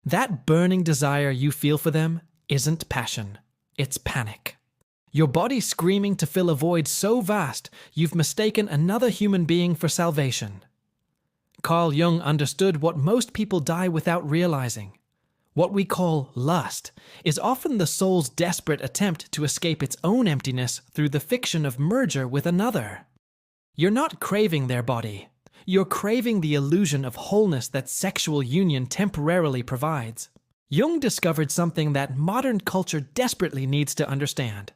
That burning desire you feel for them isn't passion, it's panic. Your body screaming to fill a void so vast you've mistaken another human being for salvation. Carl Jung understood what most people die without realizing. What we call lust is often the soul's desperate attempt to escape its own emptiness through the fiction of merger with another. You're not craving their body. You're craving the illusion of wholeness that sexual union temporarily provides. Jung discovered something that modern culture desperately needs to understand.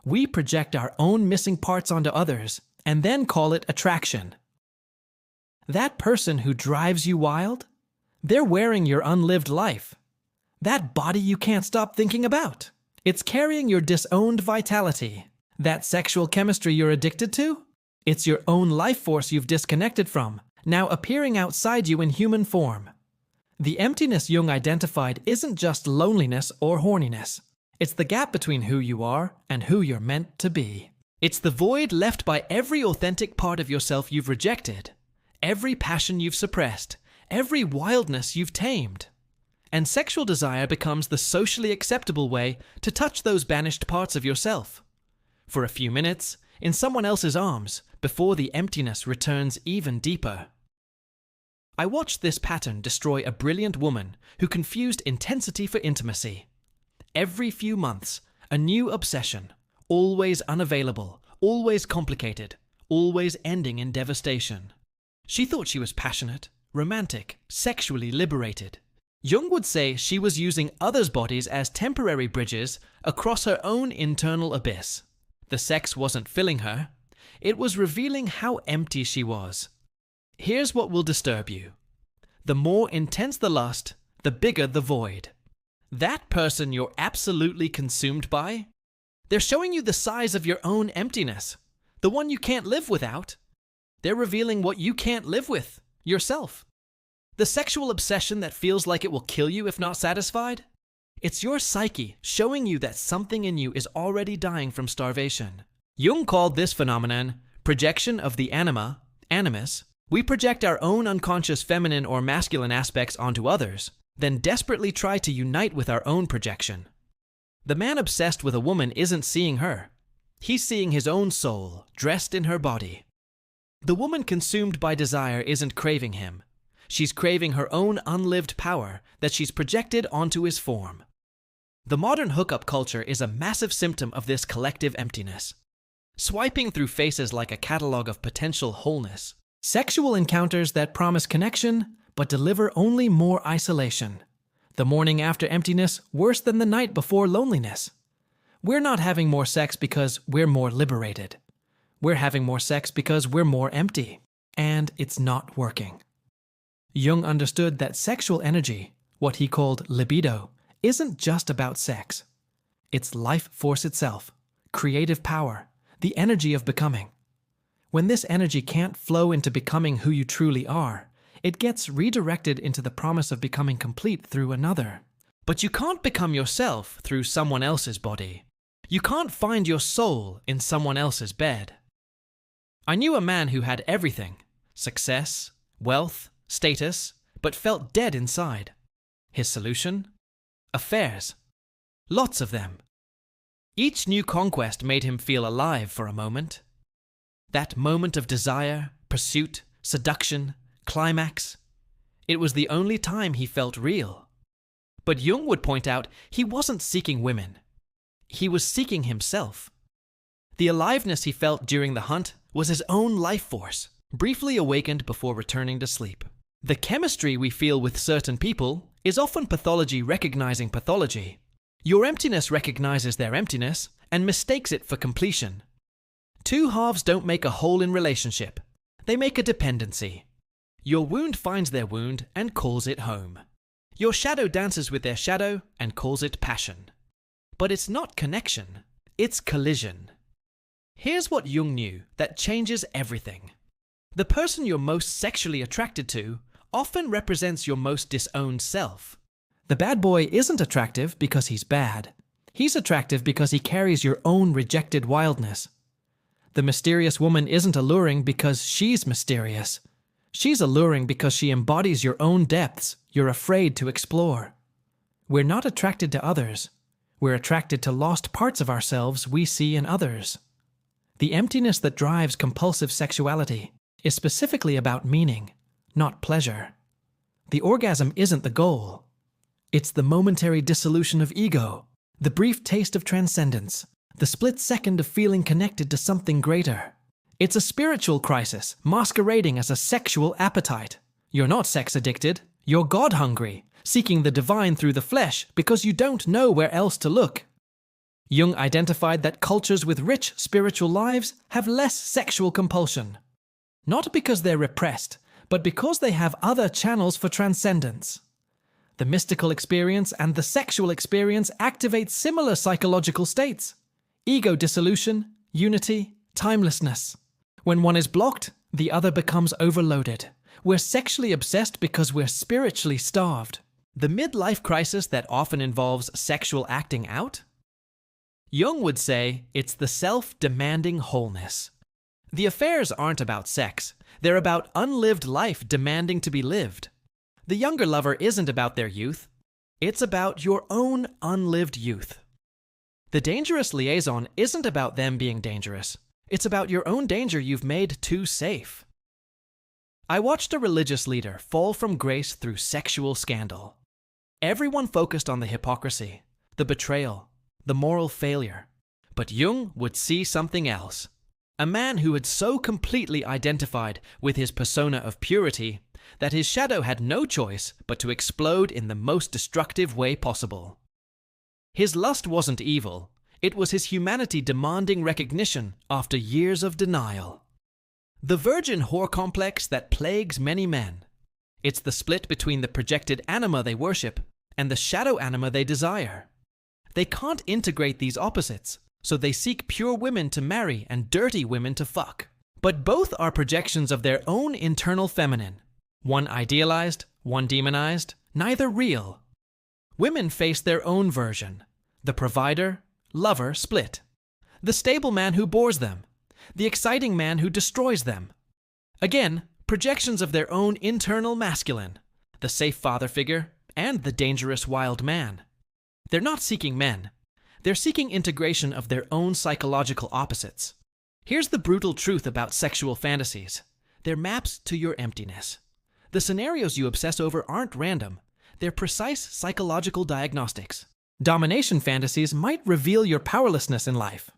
We project our own missing parts onto others and then call it attraction. That person who drives you wild? They're wearing your unlived life. That body you can't stop thinking about. It's carrying your disowned vitality. That sexual chemistry you're addicted to? It's your own life force you've disconnected from, now appearing outside you in human form. The emptiness Jung identified isn't just loneliness or horniness. It's the gap between who you are and who you're meant to be. It's the void left by every authentic part of yourself you've rejected, every passion you've suppressed, every wildness you've tamed. And sexual desire becomes the socially acceptable way to touch those banished parts of yourself. For a few minutes, in someone else's arms, before the emptiness returns even deeper. I watched this pattern destroy a brilliant woman who confused intensity for intimacy. Every few months, a new obsession, always unavailable, always complicated, always ending in devastation. She thought she was passionate, romantic, sexually liberated. Jung would say she was using others' bodies as temporary bridges across her own internal abyss. The sex wasn't filling her. It was revealing how empty she was. Here's what will disturb you. The more intense the lust, the bigger the void. That person you're absolutely consumed by, they're showing you the size of your own emptiness, the one you can't live without. They're revealing what you can't live with, yourself. The sexual obsession that feels like it will kill you if not satisfied? It's your psyche showing you that something in you is already dying from starvation. Jung called this phenomenon projection of the anima, animus. We project our own unconscious feminine or masculine aspects onto others, then desperately try to unite with our own projection. The man obsessed with a woman isn't seeing her. He's seeing his own soul, dressed in her body. The woman consumed by desire isn't craving him. She's craving her own unlived power that she's projected onto his form. The modern hookup culture is a massive symptom of this collective emptiness. Swiping through faces like a catalog of potential wholeness. Sexual encounters that promise connection, but deliver only more isolation. The morning after emptiness worse than the night before loneliness. We're not having more sex because we're more liberated. We're having more sex because we're more empty. And it's not working. Jung understood that sexual energy, what he called libido, isn't just about sex. It's life force itself, creative power, the energy of becoming. When this energy can't flow into becoming who you truly are, it gets redirected into the promise of becoming complete through another. But you can't become yourself through someone else's body. You can't find your soul in someone else's bed. I knew a man who had everything, success, wealth, status, but felt dead inside. His solution? Affairs. Lots of them. Each new conquest made him feel alive for a moment. That moment of desire, pursuit, seduction, climax. It was the only time he felt real. But Jung would point out he wasn't seeking women. He was seeking himself. The aliveness he felt during the hunt was his own life force, briefly awakened before returning to sleep. The chemistry we feel with certain people is often pathology recognizing pathology. Your emptiness recognizes their emptiness and mistakes it for completion. Two halves don't make a whole in relationship. They make a dependency. Your wound finds their wound and calls it home. Your shadow dances with their shadow and calls it passion. But it's not connection, it's collision. Here's what Jung knew that changes everything. The person you're most sexually attracted to often represents your most disowned self. The bad boy isn't attractive because he's bad. He's attractive because he carries your own rejected wildness. The mysterious woman isn't alluring because she's mysterious. She's alluring because she embodies your own depths you're afraid to explore. We're not attracted to others. We're attracted to lost parts of ourselves we see in others. The emptiness that drives compulsive sexuality is specifically about meaning, not pleasure. The orgasm isn't the goal. It's the momentary dissolution of ego, the brief taste of transcendence, the split second of feeling connected to something greater. It's a spiritual crisis masquerading as a sexual appetite. You're not sex addicted, you're God hungry, seeking the divine through the flesh because you don't know where else to look. Jung identified that cultures with rich spiritual lives have less sexual compulsion. Not because they're repressed, but because they have other channels for transcendence. The mystical experience and the sexual experience activate similar psychological states: ego dissolution, unity, timelessness. When one is blocked, the other becomes overloaded. We're sexually obsessed because we're spiritually starved. The midlife crisis that often involves sexual acting out? Jung would say it's the self-demanding wholeness. The affairs aren't about sex. They're about unlived life demanding to be lived. The younger lover isn't about their youth. It's about your own unlived youth. The dangerous liaison isn't about them being dangerous. It's about your own danger you've made too safe. I watched a religious leader fall from grace through sexual scandal. Everyone focused on the hypocrisy, the betrayal, the moral failure. But Jung would see something else. A man who had so completely identified with his persona of purity that his shadow had no choice but to explode in the most destructive way possible. His lust wasn't evil. It was his humanity demanding recognition after years of denial. The virgin whore complex that plagues many men. It's the split between the projected anima they worship and the shadow anima they desire. They can't integrate these opposites, so they seek pure women to marry and dirty women to fuck. But both are projections of their own internal feminine. One idealized, one demonized, neither real. Women face their own version. The provider, lover split. The stable man who bores them. The exciting man who destroys them. Again, projections of their own internal masculine. The safe father figure and the dangerous wild man. They're not seeking men. They're seeking integration of their own psychological opposites. Here's the brutal truth about sexual fantasies. They're maps to your emptiness. The scenarios you obsess over aren't random. They're precise psychological diagnostics. Domination fantasies might reveal your powerlessness in life.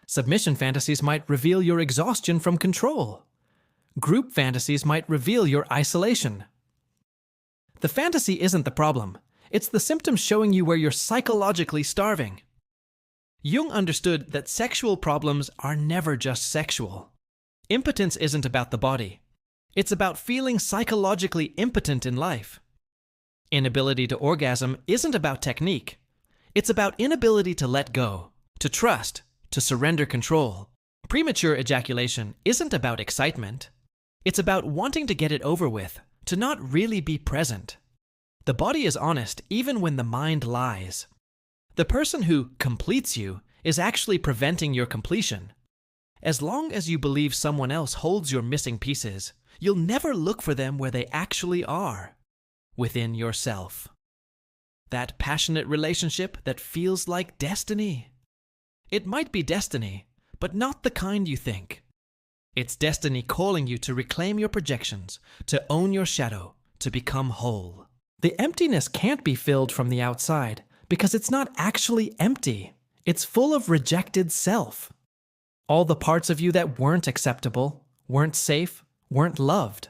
Submission fantasies might reveal your exhaustion from control. Group fantasies might reveal your isolation. The fantasy isn't the problem. It's the symptoms showing you where you're psychologically starving. Jung understood that sexual problems are never just sexual. Impotence isn't about the body. It's about feeling psychologically impotent in life. Inability to orgasm isn't about technique. It's about inability to let go, to trust, to surrender control. Premature ejaculation isn't about excitement. It's about wanting to get it over with, to not really be present. The body is honest even when the mind lies. The person who completes you is actually preventing your completion. As long as you believe someone else holds your missing pieces, you'll never look for them where they actually are, within yourself. That passionate relationship that feels like destiny. It might be destiny, but not the kind you think. It's destiny calling you to reclaim your projections, to own your shadow, to become whole. The emptiness can't be filled from the outside because it's not actually empty. It's full of rejected self. All the parts of you that weren't acceptable, weren't safe, weren't loved.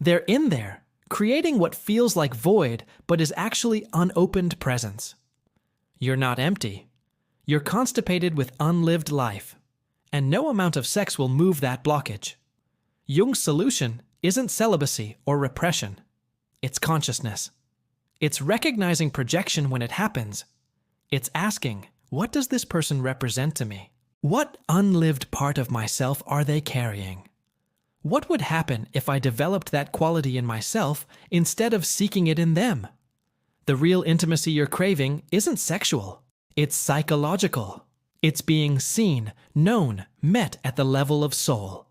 They're in there, creating what feels like void but is actually unopened presence. You're not empty. You're constipated with unlived life, and no amount of sex will move that blockage. Jung's solution isn't celibacy or repression. It's consciousness. It's recognizing projection when it happens. It's asking, what does this person represent to me? What unlived part of myself are they carrying? What would happen if I developed that quality in myself instead of seeking it in them? The real intimacy you're craving isn't sexual. It's psychological. It's being seen, known, met at the level of soul.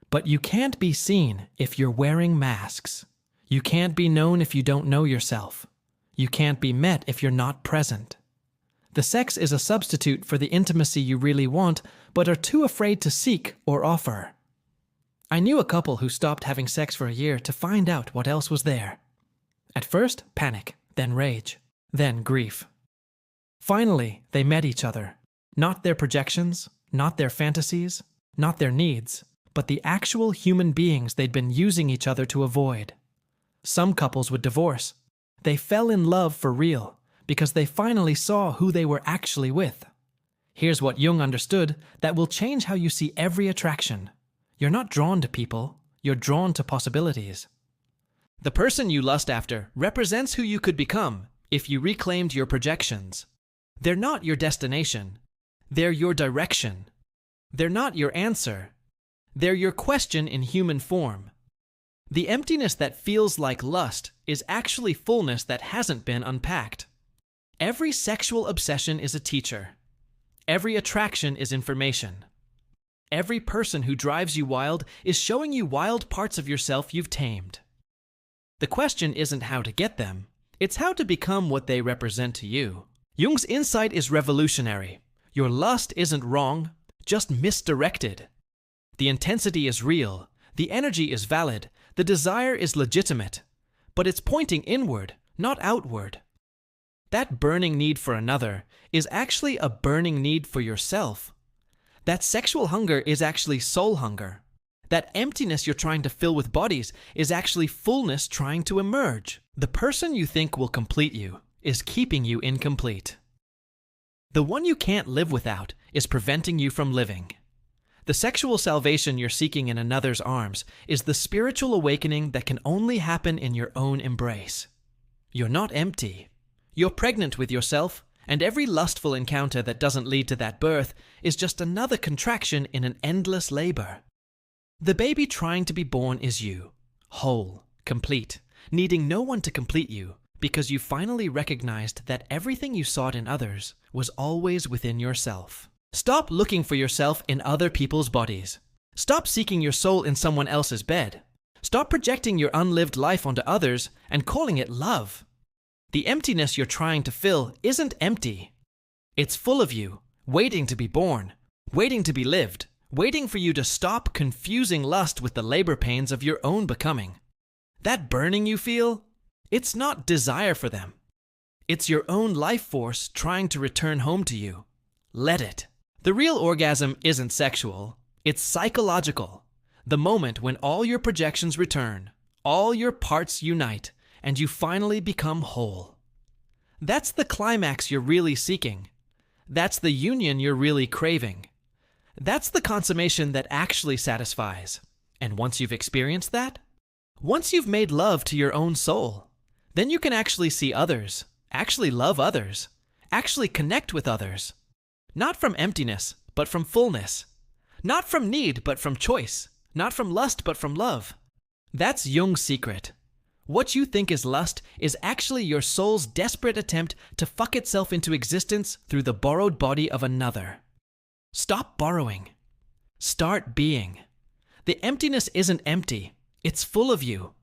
But you can't be seen if you're wearing masks. You can't be known if you don't know yourself. You can't be met if you're not present. The sex is a substitute for the intimacy you really want, but are too afraid to seek or offer. I knew a couple who stopped having sex for a year to find out what else was there. At first, panic, then rage, then grief. Finally, they met each other. Not their projections, not their fantasies, not their needs, but the actual human beings they'd been using each other to avoid. Some couples would divorce. They fell in love for real, because they finally saw who they were actually with. Here's what Jung understood that will change how you see every attraction. You're not drawn to people, you're drawn to possibilities. The person you lust after represents who you could become if you reclaimed your projections. They're not your destination. They're your direction. They're not your answer. They're your question in human form. The emptiness that feels like lust is actually fullness that hasn't been unpacked. Every sexual obsession is a teacher. Every attraction is information. Every person who drives you wild is showing you wild parts of yourself you've tamed. The question isn't how to get them, it's how to become what they represent to you. Jung's insight is revolutionary. Your lust isn't wrong, just misdirected. The intensity is real, the energy is valid, the desire is legitimate, but it's pointing inward, not outward. That burning need for another is actually a burning need for yourself. That sexual hunger is actually soul hunger. That emptiness you're trying to fill with bodies is actually fullness trying to emerge. The person you think will complete you is keeping you incomplete. The one you can't live without is preventing you from living. The sexual salvation you're seeking in another's arms is the spiritual awakening that can only happen in your own embrace. You're not empty. You're pregnant with yourself, and every lustful encounter that doesn't lead to that birth is just another contraction in an endless labor. The baby trying to be born is you, whole, complete, needing no one to complete you, because you finally recognized that everything you sought in others was always within yourself. Stop looking for yourself in other people's bodies. Stop seeking your soul in someone else's bed. Stop projecting your unlived life onto others and calling it love. The emptiness you're trying to fill isn't empty. It's full of you, waiting to be born, waiting to be lived, waiting for you to stop confusing lust with the labor pains of your own becoming. That burning you feel, it's not desire for them. It's your own life force trying to return home to you. Let it. The real orgasm isn't sexual, it's psychological. The moment when all your projections return, all your parts unite, and you finally become whole. That's the climax you're really seeking. That's the union you're really craving. That's the consummation that actually satisfies. And once you've experienced that, once you've made love to your own soul, then you can actually see others, actually love others, actually connect with others. Not from emptiness, but from fullness. Not from need, but from choice. Not from lust, but from love. That's Jung's secret. What you think is lust is actually your soul's desperate attempt to fuck itself into existence through the borrowed body of another. Stop borrowing. Start being. The emptiness isn't empty. It's full of you.